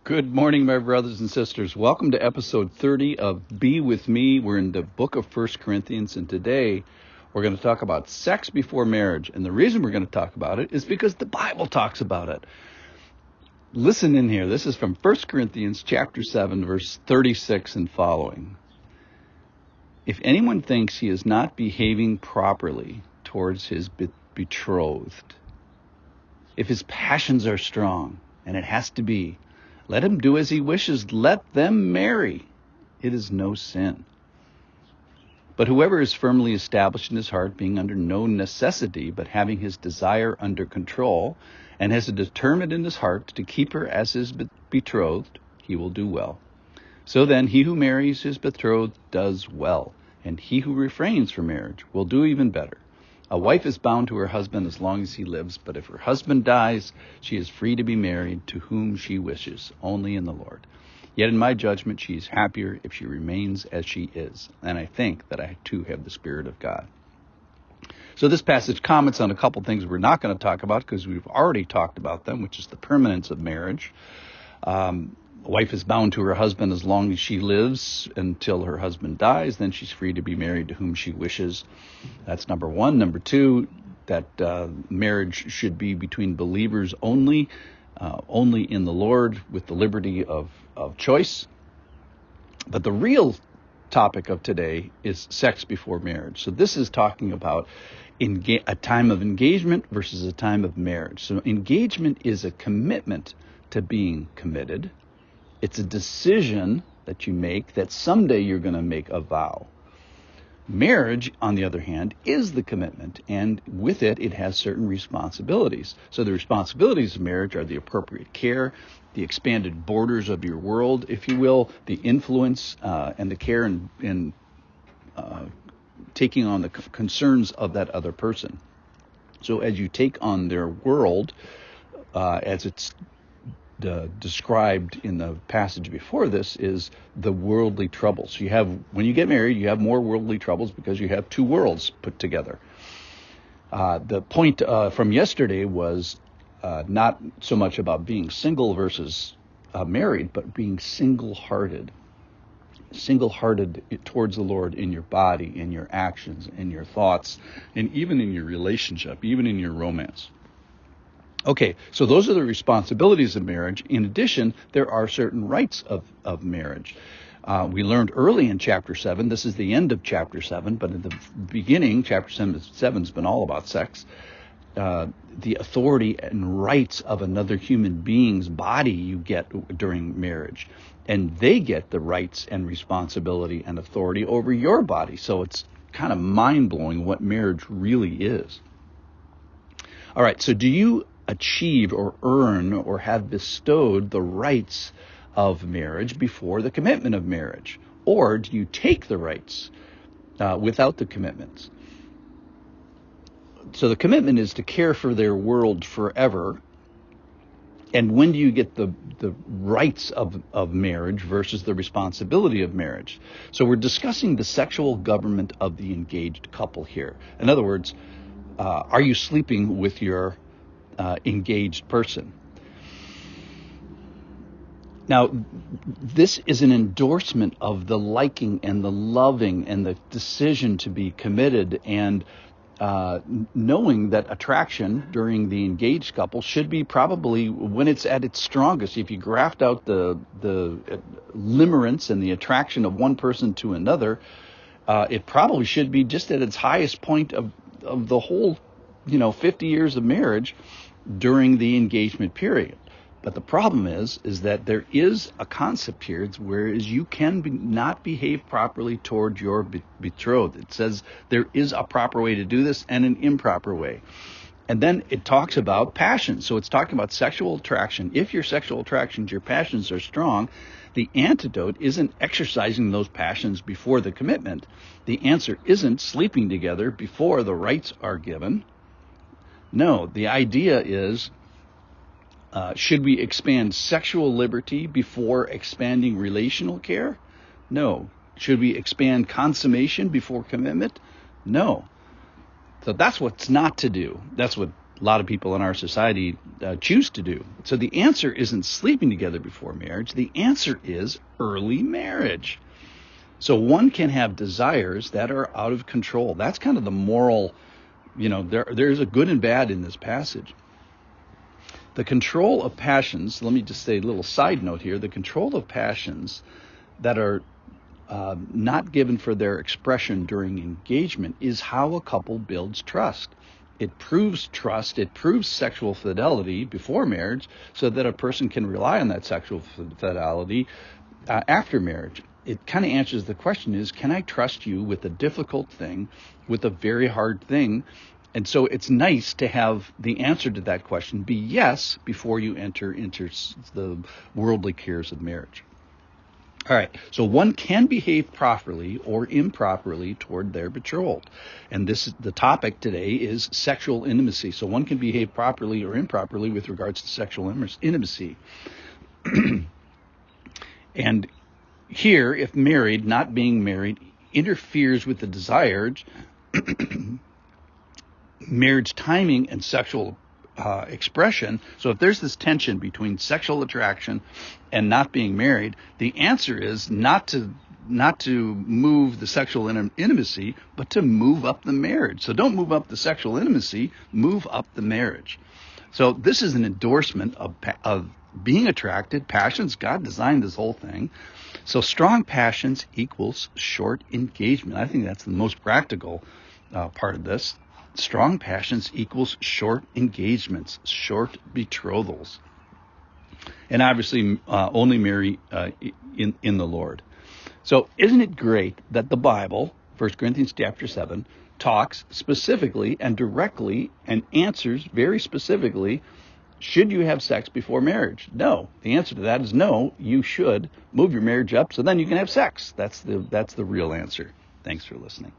Good morning, my brothers and sisters. Welcome to episode 30 of Be With Me. We're in the book of 1 Corinthians, and today we're going to talk about sex before marriage. And the reason we're going to talk about it is because the Bible talks about it. Listen in here. This is from 1 Corinthians chapter 7, verse 36 and following. If anyone thinks he is not behaving properly towards his betrothed, if his passions are strong, and it has to be, let him do as he wishes. Let them marry. It is no sin. But whoever is firmly established in his heart, being under no necessity, but having his desire under control, and has determined in his heart to keep her as his betrothed, he will do well. So then, he who marries his betrothed does well, and he who refrains from marriage will do even better. A wife is bound to her husband as long as he lives, but if her husband dies, she is free to be married to whom she wishes, only in the Lord. Yet in my judgment, she is happier if she remains as she is. And I think that I too have the Spirit of God. So this passage comments on a couple things we're not going to talk about because we've already talked about them, which is the permanence of marriage. A wife is bound to her husband as long as she lives until her husband dies. Then she's free to be married to whom she wishes. That's number one. Number two, that marriage should be between believers only in the Lord with the liberty of choice. But the real topic of today is sex before marriage. So this is talking about a time of engagement versus a time of marriage. So engagement is a commitment to being committed. It's a decision that you make that someday you're going to make a vow. Marriage, on the other hand, is the commitment, and with it, it has certain responsibilities. So the responsibilities of marriage are the appropriate care, the expanded borders of your world, if you will, the influence and the care in taking on the concerns of that other person. So as you take on their world, as it's described in the passage before this, is the worldly troubles. When you get married, you have more worldly troubles because you have two worlds put together. The point from yesterday was not so much about being single versus married, but being single-hearted towards the Lord in your body, in your actions, in your thoughts, and even in your relationship, even in your romance. Okay, so those are the responsibilities of marriage. In addition, there are certain rights of marriage. We learned early in chapter 7, this is the end of chapter 7, but in the beginning, chapter 7 has been all about sex. The authority and rights of another human being's body you get during marriage. And they get the rights and responsibility and authority over your body. So it's kind of mind-blowing what marriage really is. All right, so do you achieve or earn or have bestowed the rights of marriage before the commitment of marriage? Or do you take the rights without the commitments? So the commitment is to care for their world forever. And when do you get the rights of marriage versus the responsibility of marriage? So we're discussing the sexual government of the engaged couple here. In other words, are you sleeping with your engaged person? Now, this is an endorsement of the liking and the loving and the decision to be committed, and knowing that attraction during the engaged couple should be probably when it's at its strongest. If you graft out the limerence and the attraction of one person to another, it probably should be just at its highest point of the whole 50 years of marriage during the engagement period. But the problem is that there is a concept here, whereas you can not behave properly toward your betrothed. It says there is a proper way to do this and an improper way. And then it talks about passion. So it's talking about sexual attraction. If your sexual attractions, your passions are strong, the antidote isn't exercising those passions before the commitment. The answer isn't sleeping together before the rights are given. No, the idea is, should we expand sexual liberty before expanding relational care? No. Should we expand consummation before commitment? No. So that's what's not to do. That's what a lot of people in our society choose to do. So the answer isn't sleeping together before marriage. The answer is early marriage. So one can have desires that are out of control. That's kind of the moral, there's a good and bad in this passage. The control of passions, let me just say a little side note here, the control of passions that are not given for their expression during engagement is how a couple builds trust. It proves trust, it proves sexual fidelity before marriage so that a person can rely on that sexual fidelity after marriage. It kind of answers the question is, can I trust you with a difficult thing, with a very hard thing? And so it's nice to have the answer to that question be yes before you enter into the worldly cares of marriage. All right, so one can behave properly or improperly toward their betrothed. And the topic today is sexual intimacy. So one can behave properly or improperly with regards to sexual intimacy. And here, if married, not being married, interferes with the desired marriage timing and sexual expression. So if there's this tension between sexual attraction and not being married, the answer is not to move the sexual intimacy, but to move up the marriage. So don't move up the sexual intimacy, move up the marriage. So this is an endorsement of being attracted, passions. God designed this whole thing. So strong passions equals short engagement. I think that's the most practical part of this. Strong passions equals short engagements, short betrothals. And obviously only marry in the Lord. So isn't it great that the Bible, 1 Corinthians chapter 7, talks specifically and directly and answers very specifically, should you have sex before marriage? No. The answer to that is no, you should move your marriage up so then you can have sex. That's the real answer. Thanks for listening.